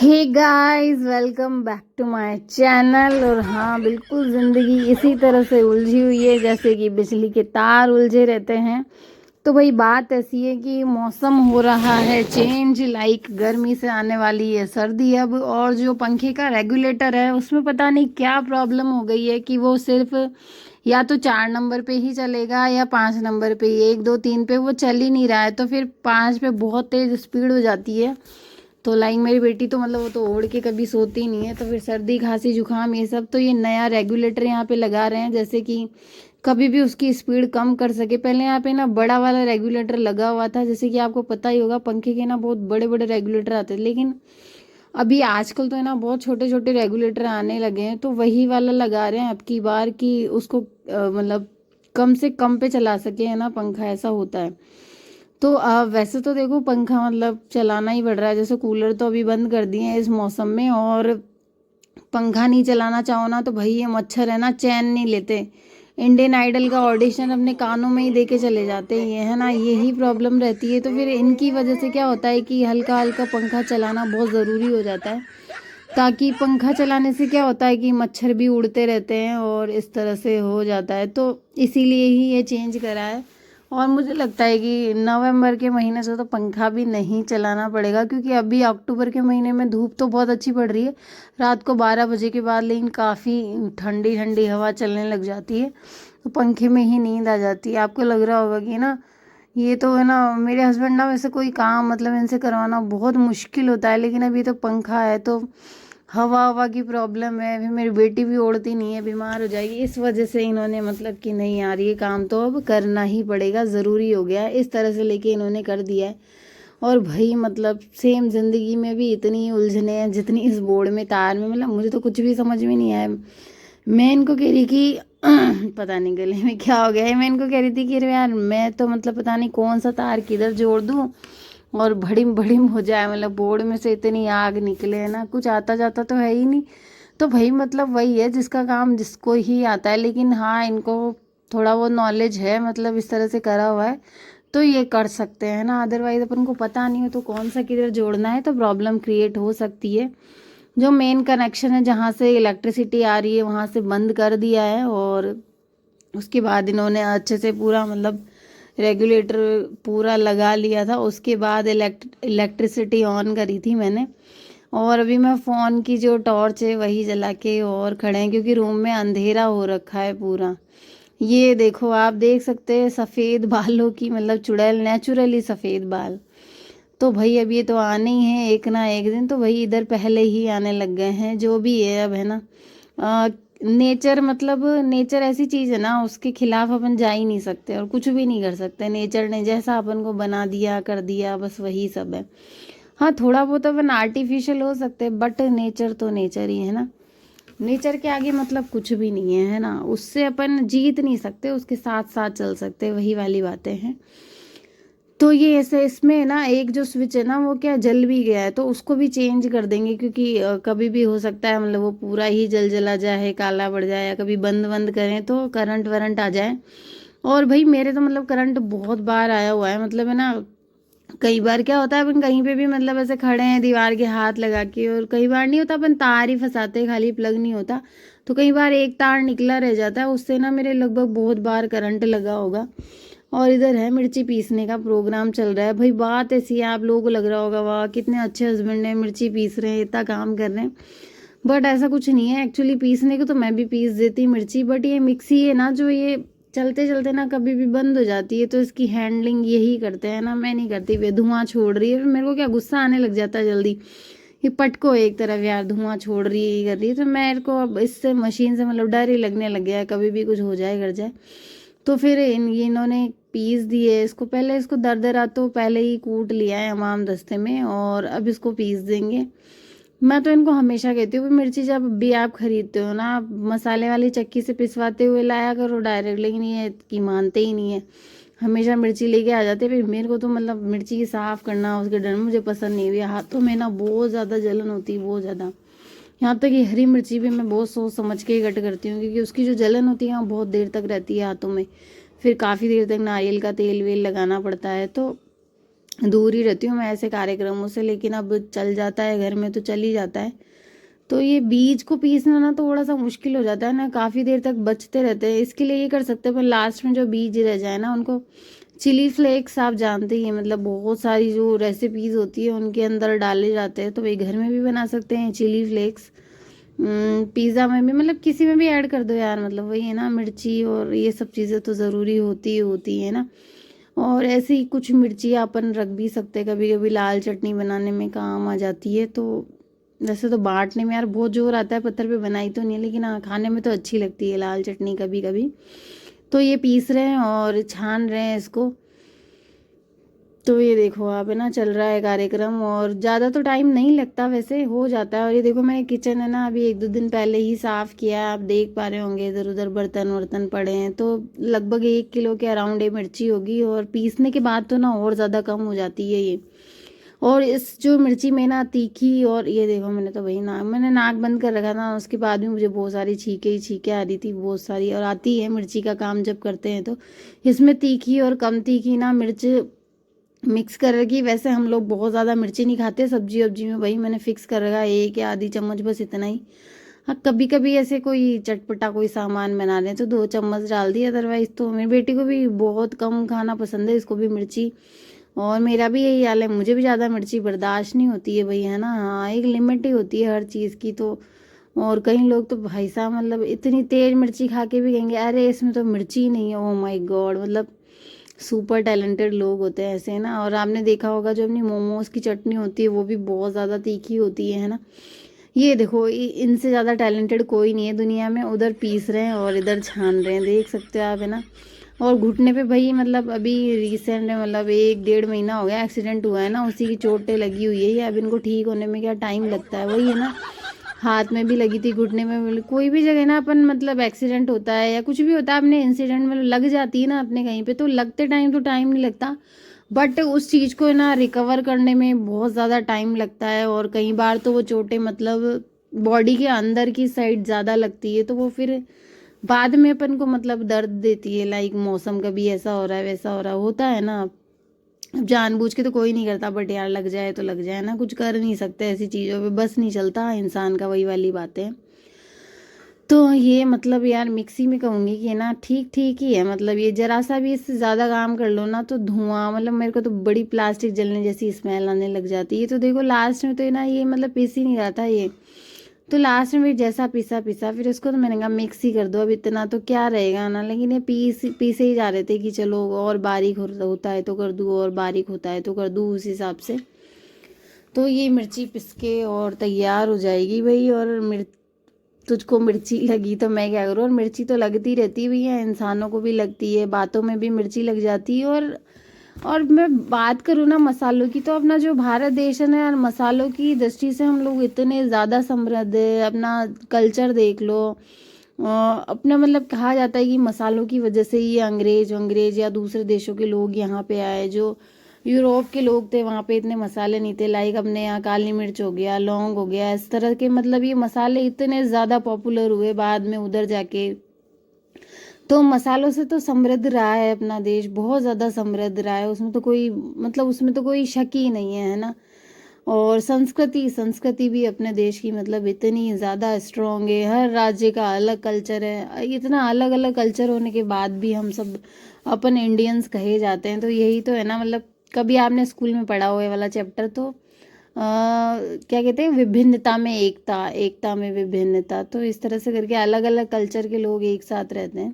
Hey guys, welcome back to my channel. और हाँ, बिल्कुल ज़िंदगी इसी तरह से उलझी हुई है जैसे कि बिजली के तार उलझे रहते हैं। तो भाई बात ऐसी है कि मौसम हो रहा है चेंज, लाइक गर्मी से आने वाली है सर्दी अब। और जो पंखे का रेगुलेटर है उसमें पता नहीं क्या प्रॉब्लम हो गई है कि वो सिर्फ या तो 4 नंबर पे ही चलेगा या 5 नंबर पे ही, 1 2 3 पे वो चल ही नहीं रहा है। तो फिर 5 पे बहुत तेज़ स्पीड हो जाती है। तो लाइक मेरी बेटी तो मतलब वो तो ओढ़ के कभी सोती नहीं है। तो फिर सर्दी खांसी जुकाम ये सब, तो ये नया रेगुलेटर यहाँ पे लगा रहे हैं जैसे कि कभी भी उसकी स्पीड कम कर सके। पहले यहाँ पे ना बड़ा वाला रेगुलेटर लगा हुआ था, जैसे कि आपको पता ही होगा पंखे के ना बहुत बड़े बड़े रेगुलेटर आते हैं। लेकिन अभी आजकल तो है ना बहुत छोटे छोटे रेगुलेटर आने लगे हैं। तो वही वाला लगा रहे हैं अब की बार कि उसको मतलब कम से कम पे चला सके, है ना पंखा, ऐसा होता है। तो वैसे तो देखो पंखा मतलब चलाना ही पड़ रहा है, जैसे कूलर तो अभी बंद कर दिए हैं इस मौसम में। और पंखा नहीं चलाना चाहो ना तो भाई ये मच्छर है ना चैन नहीं लेते। इंडियन आइडल का ऑडिशन अपने कानों में ही दे के चले जाते हैं ये, है ना, यही प्रॉब्लम रहती है। तो फिर इनकी वजह से क्या होता है कि हल्का हल्का पंखा चलाना बहुत ज़रूरी हो जाता है, ताकि पंखा चलाने से क्या होता है कि मच्छर भी उड़ते रहते हैं और इस तरह से हो जाता है। तो इसीलिए ही ये चेंज करा है। और मुझे लगता है कि नवंबर के महीने से तो पंखा भी नहीं चलाना पड़ेगा, क्योंकि अभी अक्टूबर के महीने में धूप तो बहुत अच्छी पड़ रही है रात को 12 बजे के बाद, लेकिन काफ़ी ठंडी ठंडी हवा चलने लग जाती है। तो पंखे में ही नींद आ जाती है। आपको लग रहा होगा कि ना ये तो है ना, मेरे हस्बैंड ना वैसे कोई काम मतलब इनसे करवाना बहुत मुश्किल होता है, लेकिन अभी तो पंखा है तो हवा हवा की प्रॉब्लम है। फिर मेरी बेटी भी ओढ़ती नहीं है, बीमार हो जाएगी, इस वजह से इन्होंने मतलब कि नहीं यार ये काम तो अब करना ही पड़ेगा, ज़रूरी हो गया है, इस तरह से लेके इन्होंने कर दिया है। और भाई मतलब सेम ज़िंदगी में भी इतनी उलझने हैं जितनी इस बोर्ड में तार में, मतलब मुझे तो कुछ भी समझ में नहीं आया। मैं इनको कह रही कि पता नहीं गले में क्या हो गया है। मैं इनको कह रही थी कि अरे यार मैं तो मतलब पता नहीं कौन सा तार किधर जोड़ दूँ और भड़िम भड़िम हो जाए, मतलब बोर्ड में से इतनी आग निकले, है ना, कुछ आता जाता तो है ही नहीं। तो भाई मतलब वही है, जिसका काम जिसको ही आता है। लेकिन हाँ, इनको थोड़ा वो नॉलेज है, मतलब इस तरह से करा हुआ है तो ये कर सकते हैं ना। अदरवाइज अपन को पता नहीं हो तो कौन सा किधर जोड़ना है तो प्रॉब्लम क्रिएट हो सकती है। जो मेन कनेक्शन है जहाँ से इलेक्ट्रिसिटी आ रही है वहाँ से बंद कर दिया है। और उसके बाद इन्होंने अच्छे से पूरा मतलब रेगुलेटर पूरा लगा लिया था। उसके बाद इलेक्ट्रिसिटी ऑन करी थी मैंने। और अभी मैं फ़ोन की जो टॉर्च है वही जला के और खड़े हैं, क्योंकि रूम में अंधेरा हो रखा है पूरा। ये देखो, आप देख सकते हैं सफ़ेद बालों की मतलब चुड़ैल, नेचुरली सफ़ेद बाल। तो भाई अब ये तो आने ही है एक ना एक दिन, तो भाई इधर पहले ही आने लग गए हैं, जो भी है अब, है ना। नेचर मतलब नेचर ऐसी चीज़ है ना, उसके खिलाफ अपन जा ही नहीं सकते और कुछ भी नहीं कर सकते। नेचर ने जैसा अपन को बना दिया कर दिया, बस वही सब है। हाँ, थोड़ा बहुत अपन आर्टिफिशियल हो सकते हैं, बट नेचर तो नेचर ही है ना। नेचर के आगे मतलब कुछ भी नहीं है, है ना। उससे अपन जीत नहीं सकते, उसके साथ साथ चल सकते, वही वाली बातें हैं। तो ये ऐसे इसमें ना एक जो स्विच है ना वो क्या जल भी गया है, तो उसको भी चेंज कर देंगे, क्योंकि कभी भी हो सकता है मतलब वो पूरा ही जल जला जाए, काला पड़ जाए, या कभी बंद बंद करें तो करंट वरंट आ जाए। और भाई मेरे तो मतलब करंट बहुत बार आया हुआ है, मतलब है ना। कई बार क्या होता है अपन कहीं पे भी मतलब ऐसे खड़े हैं दीवार के हाथ लगा के, और कई बार नहीं होता अपन तार ही फंसाते हैं, खाली प्लग नहीं होता, तो कई बार एक तार निकला रह जाता है, उससे ना मेरे लगभग बहुत बार करंट लगा होगा। और इधर है मिर्ची पीसने का प्रोग्राम चल रहा है। भाई बात ऐसी है, आप लोगों को लग रहा होगा वाह कितने अच्छे हस्बैंड हैं, मिर्ची पीस रहे हैं, इतना काम कर रहे हैं। बट ऐसा कुछ नहीं है एक्चुअली, पीसने को तो मैं भी पीस देती मिर्ची, बट ये मिक्सी है ना जो ये चलते चलते ना कभी भी बंद हो जाती है, तो इसकी हैंडलिंग यही करते हैं ना, मैं नहीं करती। वे धुआं छोड़ रही है, फिर मेरे को क्या गुस्सा आने लग जाता है जल्दी, ये पटको एक तरफ यार, धुआं छोड़ रही है ये कर रही है। तो मेरे को अब इससे मशीन से मतलब डर ही लगने लग गया है, कभी भी कुछ हो जाए कर जाए। तो फिर इन्होंने पीस दिए इसको, पहले इसको दरदरा तो पहले ही कूट लिया है हमाम दस्ते में, और अब इसको पीस देंगे। मैं तो इनको हमेशा कहती हूँ मिर्ची जब भी आप खरीदते हो ना, आप मसाले वाली चक्की से पिसवाते हुए लाया करो डायरेक्ट, लेकिन ये कि मानते ही नहीं है, हमेशा मिर्ची लेके आ जाते हैं। फिर मेरे को तो मतलब मिर्ची की साफ़ करना उसके डर मुझे पसंद नहीं है, हाथों में ना बहुत ज़्यादा जलन होती है, बहुत ज़्यादा। यहाँ तक कि हरी मिर्ची भी मैं बहुत सोच समझ के ही कट करती हूँ, क्योंकि उसकी जो जलन होती है वो बहुत देर तक रहती है हाथों में, फिर काफ़ी देर तक नारियल का तेल वेल लगाना पड़ता है। तो दूर ही रहती हूँ मैं ऐसे कार्यक्रमों से, लेकिन अब चल जाता है, घर में तो चल ही जाता है। तो ये बीज को पीसना ना थोड़ा सा मुश्किल हो जाता है ना, काफ़ी देर तक बचते रहते हैं। इसके लिए ये कर सकते हैं, पर लास्ट में जो बीज रह जाए ना उनको चिली फ्लेक्स, आप जानते ही हैं, मतलब बहुत सारी जो रेसिपीज़ होती है उनके अंदर डाले जाते हैं, तो वही घर में भी बना सकते हैं चिली फ्लेक्स। पिज़्ज़ा में भी, मतलब किसी में भी ऐड कर दो यार, मतलब वही है ना, मिर्ची और ये सब चीज़ें तो ज़रूरी होती ही होती है ना। और ऐसे ही कुछ मिर्ची अपन रख भी सकते हैं, कभी कभी लाल चटनी बनाने में काम आ जाती है। तो वैसे तो बांटने में यार बहुत जोर आता है, पत्थर पे बनाई तो नहीं है, लेकिन हाँ खाने में तो अच्छी लगती है लाल चटनी कभी कभी। तो ये पीस रहे हैं और छान रहे हैं इसको। तो ये देखो आप, है ना, चल रहा है कार्यक्रम, और ज़्यादा तो टाइम नहीं लगता, वैसे हो जाता है। और ये देखो मैंने किचन है ना अभी 1-2 दिन पहले ही साफ़ किया है, आप देख पा रहे होंगे इधर उधर बर्तन वर्तन पड़े हैं। तो लगभग 1 किलो के अराउंड ये मिर्ची होगी, और पीसने के बाद तो ना और ज़्यादा कम हो जाती है ये। और इस जो मिर्ची में ना तीखी, और ये देखो मैंने तो वही मैंने नाक बंद कर रखा था, उसके बाद भी मुझे बहुत सारी छींके ही छींके आ रही थी, बहुत सारी। और आती है मिर्ची का काम जब करते हैं तो। इसमें तीखी और कम तीखी ना मिर्च मिक्स कर रखी। वैसे हम लोग बहुत ज़्यादा मिर्ची नहीं खाते सब्जी वब्जी में, वही मैंने फिक्स कर रखा है 1 या आधी चम्मच, बस इतना ही। हाँ कभी कभी ऐसे कोई चटपटा कोई सामान बना रहे हैं तो 2 चम्मच डाल दी, अदरवाइज़ तो मेरी बेटी को भी बहुत कम खाना पसंद है, इसको भी मिर्ची। और मेरा भी यही हाल है, मुझे भी ज़्यादा मिर्ची बर्दाश्त नहीं होती है भाई, है ना। हाँ एक लिमिट ही होती है हर चीज़ की तो। और कई लोग तो भाई साहब मतलब इतनी तेज मिर्ची खा के भी कहेंगे अरे इसमें तो मिर्ची ही नहीं है, ओ माय गॉड, मतलब सुपर टैलेंटेड लोग होते हैं ऐसे, ना। और आपने देखा होगा जो अपनी मोमोज की चटनी होती है वो भी बहुत ज़्यादा तीखी होती है ना। ये देखो इनसे ज़्यादा टैलेंटेड कोई नहीं है दुनिया में, उधर पीस रहे हैं और इधर छान रहे हैं, देख सकते हो आप, है ना। और घुटने पे भाई, मतलब अभी रिसेंट में, मतलब 1-1.5 महीना हो गया एक्सीडेंट हुआ है ना, उसी की चोटें लगी हुई है ये। अब इनको ठीक होने में क्या टाइम लगता है, वही है ना। हाथ में भी लगी थी, घुटने में भी, कोई भी जगह ना अपन, मतलब एक्सीडेंट होता है या कुछ भी होता है अपने इंसिडेंट में लग जाती है ना अपने कहीं पे, तो लगते टाइम तो टाइम नहीं लगता, बट उस चीज़ को ना रिकवर करने में बहुत ज़्यादा टाइम लगता है। और कई बार तो वो चोटें मतलब बॉडी के अंदर की साइड ज़्यादा लगती है, तो वो फिर बाद में अपन को मतलब दर्द देती है। लाइक मौसम कभी ऐसा हो रहा है वैसा हो रहा होता है ना। अब जानबूझ के तो कोई नहीं करता, बट यार लग जाए तो लग जाए ना, कुछ कर नहीं सकते ऐसी चीज़ों पे, बस नहीं चलता इंसान का, वही वाली बात है। तो ये मतलब यार मिक्सी में कहूँगी कि ना ठीक ठीक ही है, मतलब ये जरा सा भी इससे ज़्यादा काम कर लो ना तो धुआं, मतलब मेरे को तो बड़ी प्लास्टिक जलने जैसी स्मेल आने लग जाती है। तो देखो लास्ट में तो ना ये मतलब पीस ही नहीं रहा था ये, तो लास्ट में भी जैसा पीसा पीसा, फिर उसको तो मैंने कहा मिक्स ही कर दो, अब इतना तो क्या रहेगा ना। लेकिन ये पीसे ही जा रहे थे कि चलो और बारीक होता है तो कर दूँ, और बारीक होता है तो कर दूँ उस हिसाब से। तो ये मिर्ची पिस के और तैयार हो जाएगी भाई। और तुझको मिर्ची लगी तो मैं क्या करूँ, और मिर्ची तो लगती रहती हुई है, इंसानों को भी लगती है, बातों में भी मिर्ची लग जाती है। और मैं बात करूँ ना मसालों की, तो अपना जो भारत देश है ना यार, मसालों की दृष्टि से हम लोग इतने ज़्यादा समृद्ध है। अपना कल्चर देख लो, अपना मतलब कहा जाता है कि मसालों की वजह से ही अंग्रेज या दूसरे देशों के लोग यहाँ पे आए। जो यूरोप के लोग थे वहाँ पे इतने मसाले नहीं थे, लाइक अपने यहाँ काली मिर्च हो गया, लौंग हो गया, इस तरह के, मतलब ये मसाले इतने ज़्यादा पॉपुलर हुए बाद में उधर जाके। तो मसालों से तो समृद्ध रहा है अपना देश, बहुत ज़्यादा समृद्ध रहा है, उसमें तो कोई, मतलब उसमें तो कोई शक ही नहीं है ना। और संस्कृति संस्कृति भी अपने देश की मतलब इतनी ज़्यादा स्ट्रॉन्ग है, हर राज्य का अलग कल्चर है, इतना अलग अलग कल्चर होने के बाद भी हम सब अपन इंडियंस कहे जाते हैं। तो यही तो है ना, मतलब कभी आपने स्कूल में पढ़ा हो ये वाला चैप्टर, तो क्या कहते हैं, विभिन्नता में एकता, एकता में विभिन्नता। तो इस तरह से करके अलग अलग कल्चर के लोग एक साथ रहते हैं।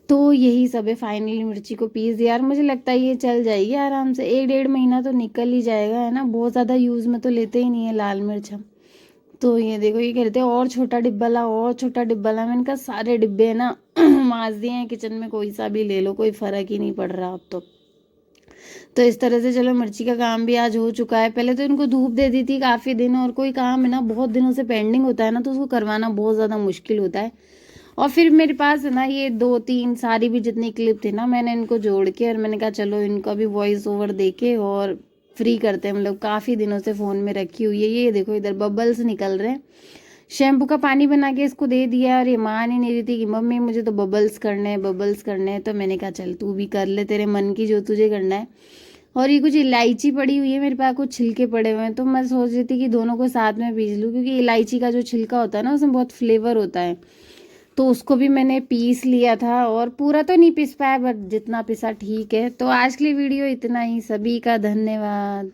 तो यही सब है। फाइनली मिर्ची को पीस दिया, यार मुझे लगता है ये चल जाएगी आराम से, 1-1.5 महीना तो निकल ही जाएगा, है ना। बहुत ज़्यादा यूज़ में तो लेते ही नहीं है लाल मिर्च हम। तो ये देखो ये कह रहे थे और छोटा डिब्बा ला, और छोटा डिब्बा ला, मैंने कहा सारे डिब्बे है ना मांज दिए हैं किचन में, कोई सा भी ले लो, कोई फ़र्क ही नहीं पड़ रहा अब तो इस तरह से चलो मिर्ची का काम भी आज हो चुका है। पहले तो इनको धूप दे दी थी काफ़ी दिन, और कोई काम है ना बहुत दिनों से पेंडिंग होता है ना, तो उसको करवाना बहुत ज़्यादा मुश्किल होता है। और फिर मेरे पास है ना ये 2-3 सारी भी जितनी क्लिप थी ना, मैंने इनको जोड़ के, और मैंने कहा चलो इनका भी वॉइस ओवर दे के और फ्री करते हैं, मतलब काफ़ी दिनों से फ़ोन में रखी हुई है। ये देखो इधर बबल्स निकल रहे हैं, शैम्पू का पानी बना के इसको दे दिया, और ये मान ही नहीं रही थी कि मम्मी मुझे तो बबल्स करने हैं, बबल्स करने हैं। तो मैंने कहा चल तू भी कर ले, तेरे मन की जो तुझे करना है। और ये कुछ इलायची पड़ी हुई है मेरे पास, कुछ छिलके पड़े हुए हैं, तो मैं सोच रही थी कि दोनों को साथ में पीस लूँ, क्योंकि इलायची का जो छिलका होता है ना उसमें बहुत फ्लेवर होता है। तो उसको भी मैंने पीस लिया था, और पूरा तो नहीं पीस पाया बट जितना पिसा ठीक है। तो आज के लिए वीडियो इतना ही। सभी का धन्यवाद।